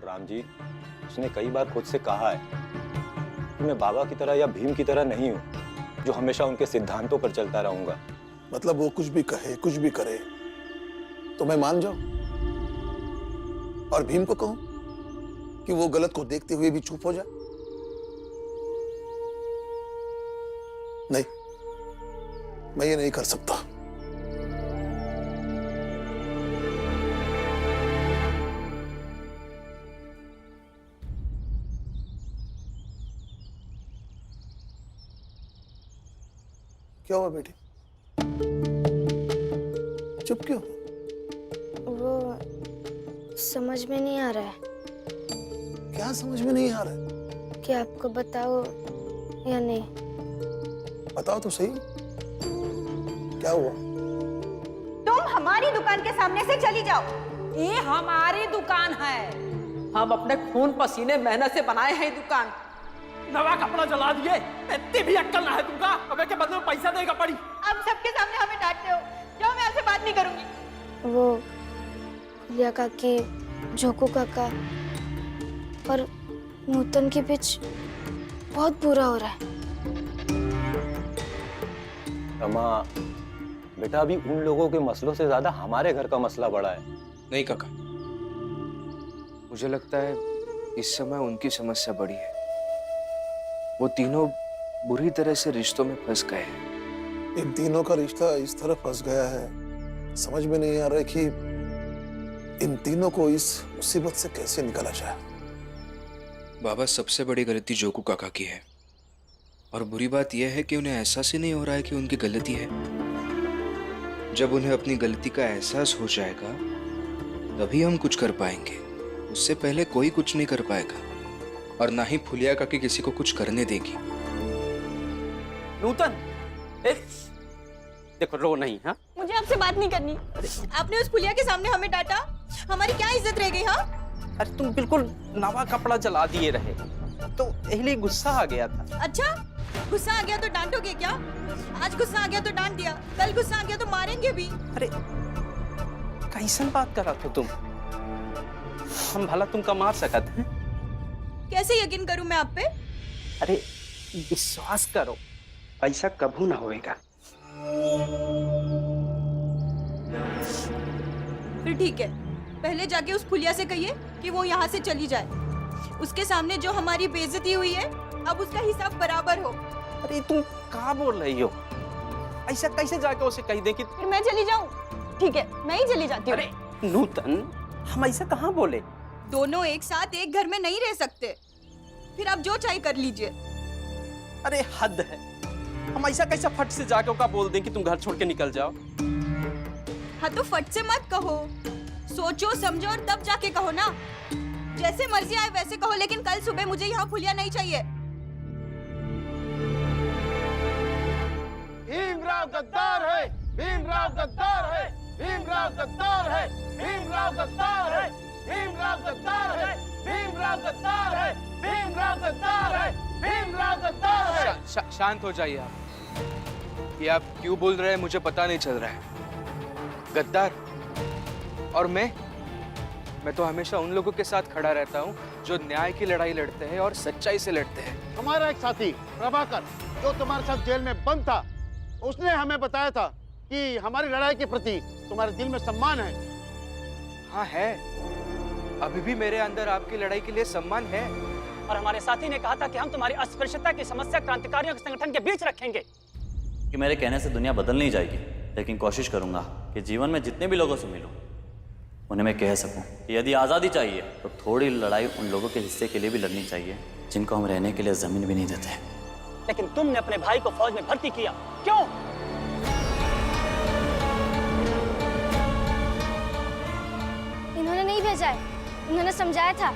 राम जी, उसने कई बार खुद से कहा है कि मैं बाबा की तरह या भीम की तरह नहीं हूं जो हमेशा उनके सिद्धांतों पर चलता रहूंगा। मतलब वो कुछ भी कहे, कुछ भी करे तो मैं मान जाऊं और भीम को कहूं कि वो गलत को देखते हुए भी चुप हो जाए? नहीं, मैं ये नहीं कर सकता। क्या हुआ बेटी, चुप क्यों? वो समझ में नहीं आ रहा है क्या समझ में नहीं आ रहा है? कि आपको बताओ या नहीं। बताओ तो सही, क्या हुआ? तुम हमारी दुकान के सामने से चली जाओ। ये हमारी दुकान है, हम अपने खून पसीने मेहनत से बनाए हैं दुकान। नवा कपड़ा जला दिए, इतनी भी अक्कल ना है तुमका? अबे के बदले में पैसा देगा पड़ी। अब सबके सामने हमें डांटते हो। जाओ, मैं आपसे बात नहीं करूंगी। वो फुलिया काकी, जोकू काका और नूतन के बीच बहुत बुरा हो रहा है। रमा, बेटा अभी उन लोगों के मसलों से ज्यादा हमारे घर का मसला बड़ा है। नहीं काका, मुझे लगता है इस समय उनकी समस्या बड़ी है। वो तीनों बुरी तरह से रिश्तों में फंस गए हैं। इन तीनों का रिश्ता इस तरह फंस गया है, समझ में नहीं आ रहा है कि इन तीनों को इस मुसीबत से कैसे निकाला जाए। बाबा, सबसे बड़ी गलती जोकू काका की है, और बुरी बात यह है कि उन्हें एहसास ही नहीं हो रहा है कि उनकी गलती है। जब उन्हें अपनी गलती का एहसास हो जाएगा तभी हम कुछ कर पाएंगे, उससे पहले कोई कुछ नहीं कर पाएगा, और ना ही फुलिया काकी किसी को कुछ करने देगी। नूतन, देखो रो नहीं। हाँ, मुझे आपसे बात नहीं करनी। आपने उस फुलिया के सामने हमें डांटा, हमारी क्या इज्जत रह गई? हाँ, अरे तुम बिल्कुल नवा कपड़ा जला दिए रहे तो इसलिए गुस्सा आ गया था। अच्छा, गुस्सा आ गया तो डांटोगे क्या? आज गुस्सा आ गया तो डांट दिया, कल गुस्सा आ गया तो मारेंगे भी। अरे कैसन बात करा तो तुम? हम भला तुमका मार सकत हैं? कैसे यकीन करूं मैं आप पे? अरे विश्वास करो, ऐसा कभी ना होएगा। फिर ठीक है, पहले जाके उस फुलिया से कहिए कि वो यहाँ से चली जाए। उसके सामने जो हमारी बेइज्जती हुई है, अब उसका हिसाब बराबर हो। अरे तुम क्या बोल रही हो? ऐसा कैसे जाके उसे कह दे कि फिर मैं चली जाऊं? ठीक है, मैं ही चली जाती हूँ। अरे नूतन, हम ऐसा कहाँ बोले? दोनों एक साथ एक घर में नहीं रह सकते। फिर आप जो चाहे कर लीजिए। अरे हद है, हम ऐसा कैसा फट से जाके उनका बोल दें कि तुम घर छोड़ के निकल जाओ? हाँ तो फट से मत कहो, सोचो समझो और तब जाके कहो ना। जैसे मर्जी आए वैसे कहो, लेकिन कल सुबह मुझे यहाँ फुलिया नहीं चाहिए। भीमराव गद्दार है, भीमराव गद्दार है, भीमराव गद्दार है, भीमराव गद्दार है, भीमराव गद्दार है, भीमराव गद्दार है, भीमराव गद्दार है, भीमराव गद्दार है। शांत हो जाइए आप। ये आप क्यों बोल रहे हैं मुझे पता नहीं चल रहा है। गद्दार? और मैं तो हमेशा उन लोगों के साथ खड़ा रहता हूँ जो न्याय की लड़ाई लड़ते हैं और सच्चाई से लड़ते हैं। हमारा एक साथी प्रभाकर जो तुम्हारे साथ जेल में बंद था, उसने हमें बताया था कि हमारी लड़ाई के प्रति तुम्हारे दिल में सम्मान है। हाँ है, अभी भी मेरे अंदर आपकी लड़ाई के लिए सम्मान है। और हमारे साथी ने कहा था कि हम तुम्हारी अस्पृश्यता की समस्या क्रांतिकारियों के संगठन के बीच रखेंगे। कि मेरे कहने से दुनिया बदल नहीं जाएगी, लेकिन कोशिश करूंगा कि जीवन में जितने भी लोगों से मिलूं उन्हें मैं कह सकूं कि यदि आज़ादी चाहिए तो थोड़ी लड़ाई उन लोगों के हिस्से के लिए भी लड़नी चाहिए जिनको हम रहने के लिए ज़मीन भी नहीं देते। लेकिन तुमने अपने भाई को फौज में भर्ती किया, क्यों? इन्होंने नहीं भेजा है, उन्होंने समझाया था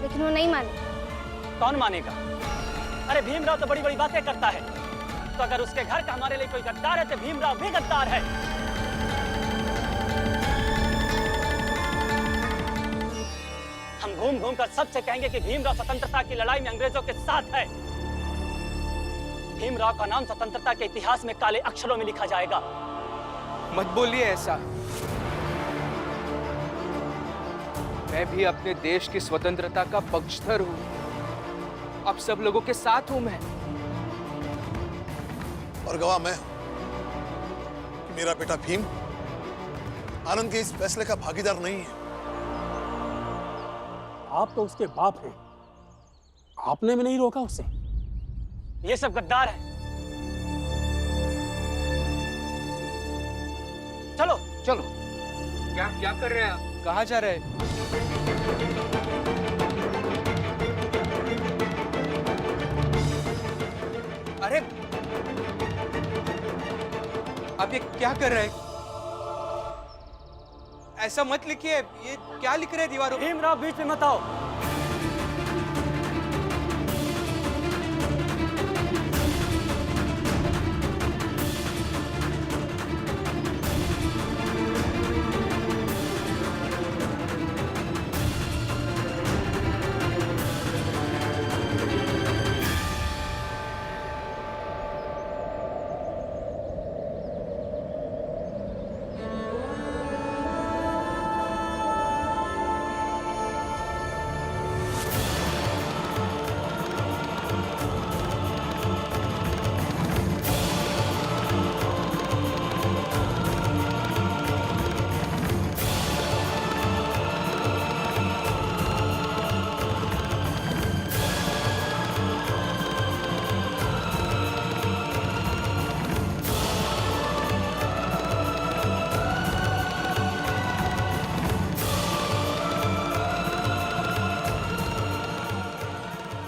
लेकिन वो नहीं माने। कौन मानेगा? अरे भीमराव तो बड़ी बड़ी बातें करता है, तो अगर उसके घर का हमारे लिए कोई गद्दार है तो भीमराव भी गद्दार है। हम घूम घूम कर सबसे कहेंगे कि भीमराव स्वतंत्रता की लड़ाई में अंग्रेजों के साथ है। भीमराव का नाम स्वतंत्रता के इतिहास में काले अक्षरों में लिखा जाएगा। मत बोलिए ऐसा। मैं भी अपने देश की स्वतंत्रता का पक्षधर हूं। अब सब लोगों के साथ हूं मैं। और गवाह मैं हूं कि मेरा बेटा भीम आनंद के इस फैसले का भागीदार नहीं है। आप तो उसके बाप हैं, आपने भी नहीं रोका उसे। ये सब गद्दार है। चलो चलो। क्या क्या कर रहे हैं आप? कहाँ जा रहे हैं? अरे आप ये क्या कर रहे हैं? ऐसा मत लिखिए। ये क्या लिख रहे हैं दीवारों पे? भीमराव बीच में मत आओ।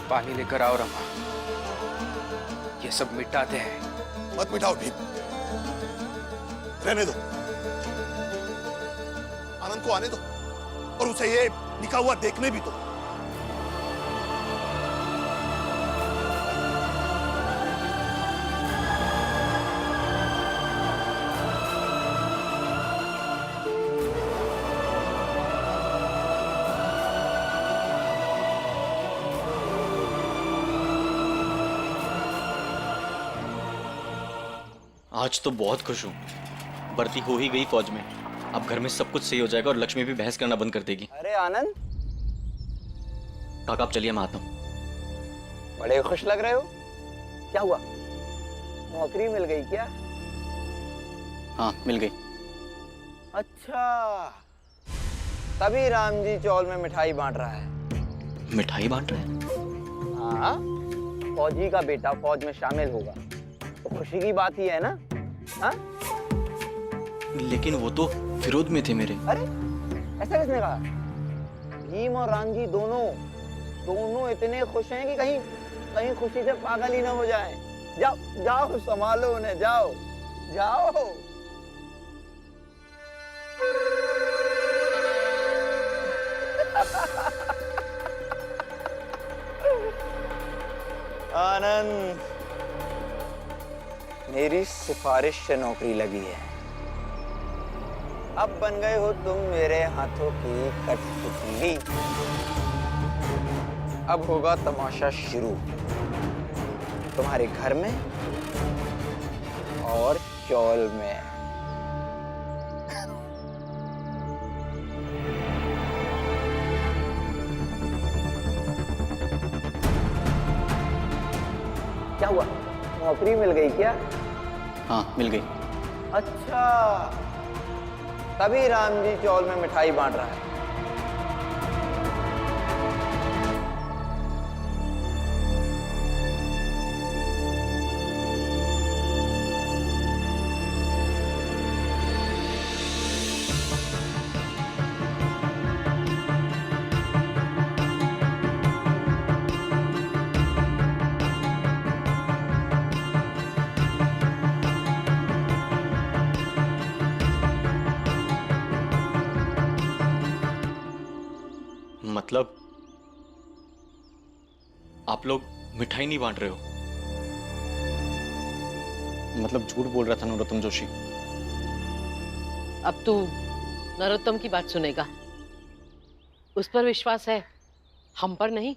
पानी लेकर आओ रमा। ये सब मिटाते हैं। मत मिटाओ भीम, रहने दो। आनंद को आने दो और उसे ये लिखा हुआ देखने भी दो। आज तो बहुत खुश हूँ। भर्ती हो ही गई फौज में। अब घर में सब कुछ सही हो जाएगा और लक्ष्मी भी बहस करना बंद कर देगी। अरे आनंद, काका आप चलिए, मैं आता हूँ। बड़े खुश लग रहे हो। क्या हुआ, नौकरी मिल गई क्या? हाँ मिल गई। अच्छा, तभी राम जी चौल में मिठाई बांट रहा है। मिठाई बांट रहे हैं? हाँ, फौजी का बेटा फौज में शामिल होगा तो खुशी की बात ही है ना। हाँ? लेकिन वो तो विरोध में थे मेरे। अरे ऐसा किसने कहा? भीम और राम जी दोनों इतने खुश हैं कि कहीं खुशी से पागल ही ना हो जाए। जाओ जाओ, संभालो उन्हें, जाओ जाओ। आनंद, मेरी सिफारिश से नौकरी लगी है। अब बन गए हो तुम मेरे हाथों की कठपुतली। अब होगा तमाशा शुरू, तुम्हारे घर में और चौल में। क्या हुआ, नौकरी मिल गई क्या? हाँ मिल गई। अच्छा, तभी राम जी चौल में मिठाई बांट रहा है। मतलब आप लोग मिठाई नहीं बांट रहे हो? मतलब झूठ बोल रहा था नरोत्तम जोशी। अब तू नरोत्तम की बात सुनेगा। उस पर विश्वास है, हम पर नहीं।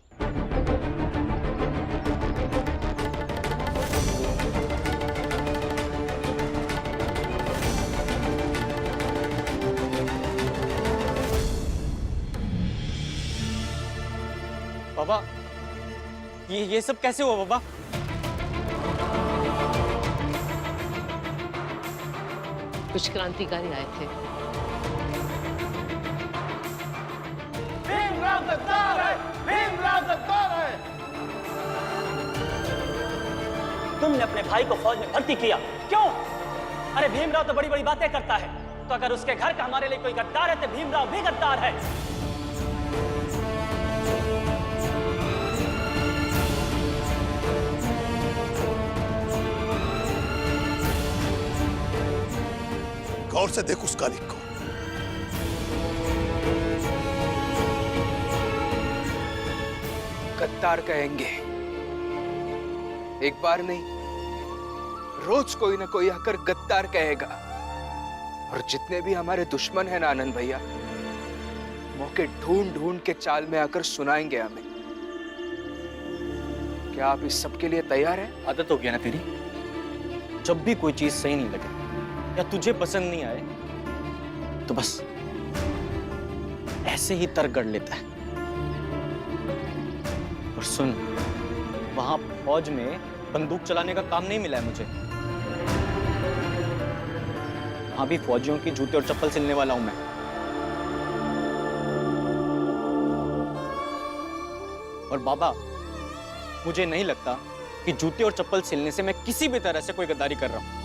बाबा, ये सब कैसे हुआ बाबा? कुछ क्रांतिकारी आए थे। भीमराव गद्दार है, भीमराव गद्दार है। तुमने अपने भाई को फौज में भर्ती किया, क्यों? अरे भीमराव तो बड़ी बड़ी बातें करता है, तो अगर उसके घर का हमारे लिए कोई गद्दार है तो भीमराव भी गद्दार है। गौर से देख उस कालिक को। गद्दार कहेंगे, एक बार नहीं रोज कोई ना कोई आकर गद्दार कहेगा। और जितने भी हमारे दुश्मन हैं ना आनंद भैया, मौके ढूंढ ढूंढ के चाल में आकर सुनाएंगे हमें। क्या आप इस सब के लिए तैयार हैं? आदत हो गया ना तेरी, जब भी कोई चीज सही नहीं लगे या तुझे पसंद नहीं आए तो बस ऐसे ही तर्क गढ़ लेता है। और सुन, वहां फौज में बंदूक चलाने का काम नहीं मिला है मुझे। वहां भी फौजियों की जूते और चप्पल सिलने वाला हूं मैं। और बाबा, मुझे नहीं लगता कि जूते और चप्पल सिलने से मैं किसी भी तरह से कोई गद्दारी कर रहा हूं।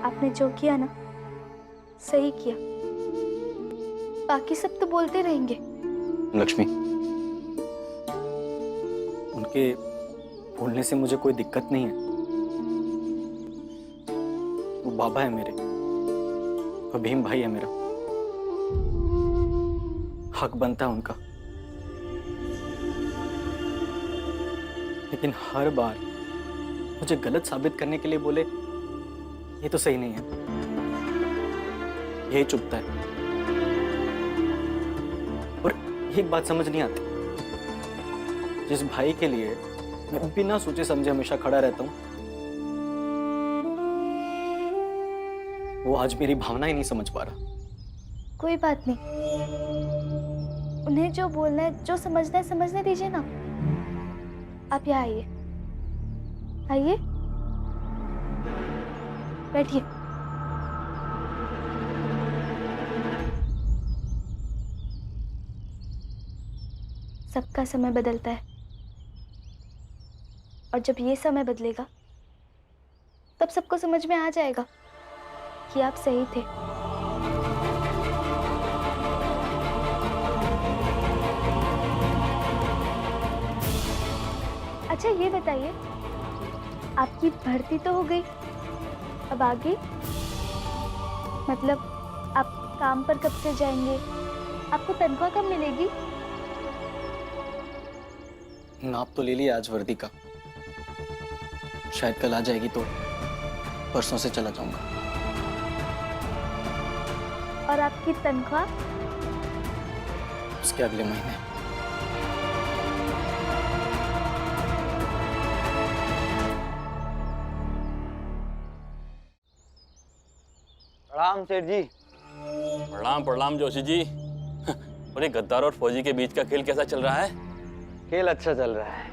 आपने जो किया ना, सही किया। बाकी सब तो बोलते रहेंगे। लक्ष्मी, उनके बोलने से मुझे कोई दिक्कत नहीं है। वो बाबा है मेरे, और भीम भाई है मेरा। हक बनता है उनका। लेकिन हर बार मुझे गलत साबित करने के लिए बोले, ये तो सही नहीं है। यही चुभता है। और एक बात समझ नहीं आती, जिस भाई के लिए मैं बिना सोचे समझे हमेशा खड़ा रहता हूं, वो आज मेरी भावना ही नहीं समझ पा रहा। कोई बात नहीं, उन्हें जो बोलना है, जो समझना है, समझने दीजिए ना। आप यहाँ आइए, आइए, बैठिए। सबका समय बदलता है, और जब ये समय बदलेगा तब सबको समझ में आ जाएगा कि आप सही थे। अच्छा ये बताइए, आपकी भर्ती तो हो गई, अब आगे मतलब आप काम पर कब से जाएंगे? आपको तनख्वाह कब मिलेगी? नाप तो ले लिया आज वर्दी का, शायद कल आ जाएगी तो परसों से चला जाऊंगा। और आपकी तनख्वाह? उसके अगले महीने। प्रणाम सेठ जी। प्रणाम प्रणाम जोशी जी। और ये गद्दार और फौजी के बीच का खेल कैसा चल रहा है? खेल अच्छा चल रहा है।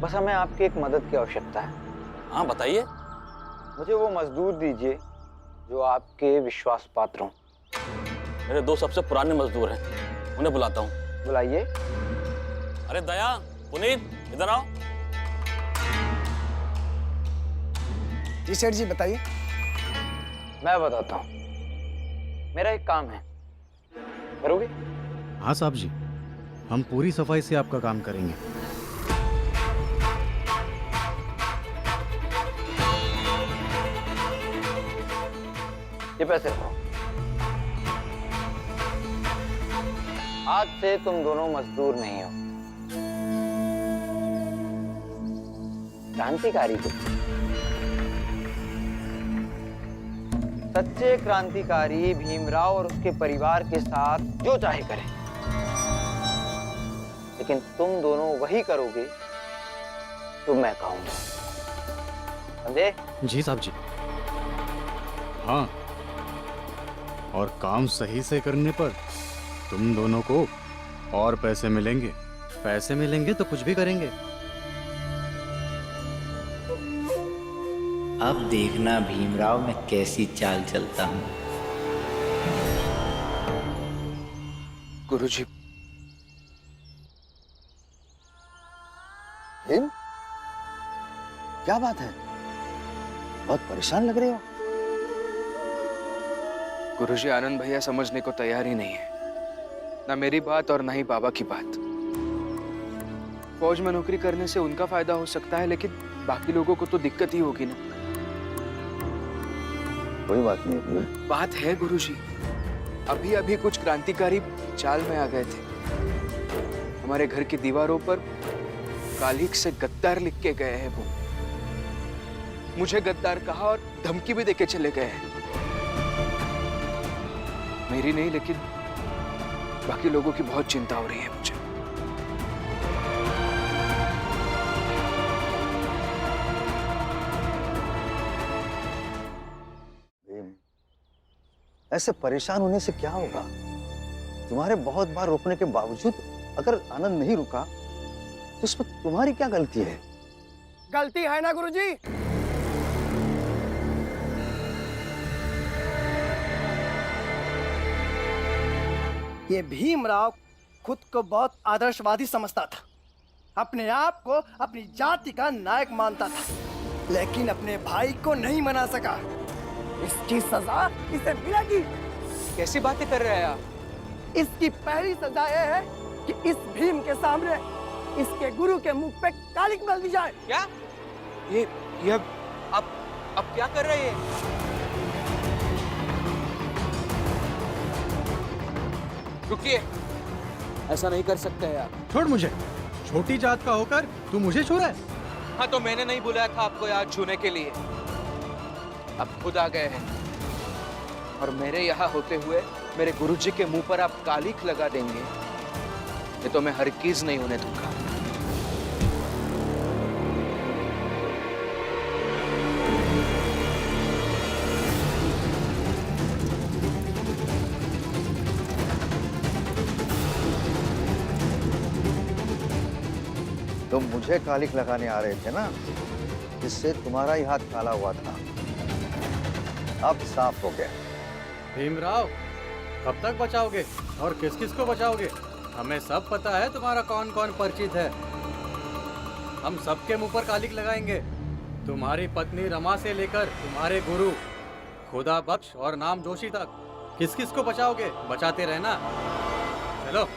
बस हमें आपकी एक मदद की आवश्यकता है। हाँ बताइए। मुझे वो मजदूर दीजिए जो आपके विश्वास पात्र हों। मेरे दो सबसे पुराने मजदूर हैं, उन्हें बुलाता हूँ। बुलाइए। अरे दया, पुनीत, इधर आओ। जी सेठ जी बताइए। मैं बताता हूँ, मेरा एक काम है, करोगे? हाँ साहब जी, हम पूरी सफाई से आपका काम करेंगे। ये पैसे रखो। आज से तुम दोनों मजदूर नहीं हो, क्रांतिकारी हो। सच्चे क्रांतिकारी भीमराव और उसके परिवार के साथ जो चाहे करें, लेकिन तुम दोनों वही करोगे तो मैं कहूंगा। समझे? जी साहब जी। हाँ, और काम सही से करने पर तुम दोनों को और पैसे मिलेंगे। पैसे मिलेंगे तो कुछ भी करेंगे। अब देखना भीमराव मैं कैसी चाल चलता हूँ। गुरुजी। भीम, क्या बात है? बहुत परेशान लग रहे हो। गुरुजी, आनंद भैया समझने को तैयार ही नहीं है, ना मेरी बात और ना ही बाबा की बात। फौज में नौकरी करने से उनका फायदा हो सकता है, लेकिन बाकी लोगों को तो दिक्कत ही होगी ना। कोई बात नहीं। बात है गुरुजी, अभी अभी कुछ क्रांतिकारी चाल में आ गए थे। हमारे घर की दीवारों पर कालिख से गद्दार लिख के गए हैं। वो मुझे गद्दार कहा और धमकी भी देके चले गए हैं। मेरी नहीं, लेकिन बाकी लोगों की बहुत चिंता हो रही है मुझे। ऐसे परेशान होने से क्या होगा? तुम्हारे बहुत बार रोकने के बावजूद अगर आनंद नहीं रुका तो इसमें तुम्हारी क्या गलती है? गलती है ना गुरुजी? ये भीमराव खुद को बहुत आदर्शवादी समझता था, अपने आप को अपनी जाति का नायक मानता था, लेकिन अपने भाई को नहीं मना सका। इसकी सजा इसे मिलेगी। कैसी बातें कर रहे हैं आप? इसकी पहली सजा यह है कि इस भीम के सामने इसके गुरु के मुख पे कालिक मल दी जाए। क्या? ये अब क्या कर रहे हैं? रुकिए, ऐसा नहीं कर सकते हैं आप। छोड़ मुझे। छोटी जात का होकर तू मुझे छू रहा है? हाँ, तो मैंने नहीं बुलाया था आपको यहाँ छूने के लिए। अब खुद आ गए हैं, और मेरे यहाँ होते हुए मेरे गुरुजी के मुंह पर आप कालिख लगा देंगे, ये तो मैं हरगिज़ नहीं होने दूंगा। तुम मुझे कालिक लगाने आ रहे थे ना, जिससे तुम्हारा ही हाथ काला हुआ था, अब साफ हो गया। भीमराव, कब तक बचाओगे और किस किस को बचाओगे? हमें सब पता है तुम्हारा कौन कौन परिचित है। हम सबके मुंह पर कालिक लगाएंगे, तुम्हारी पत्नी रमा से लेकर तुम्हारे गुरु खुदा बख्श और नाम जोशी तक। किस किस को बचाओगे? बचाते रहना। चलो।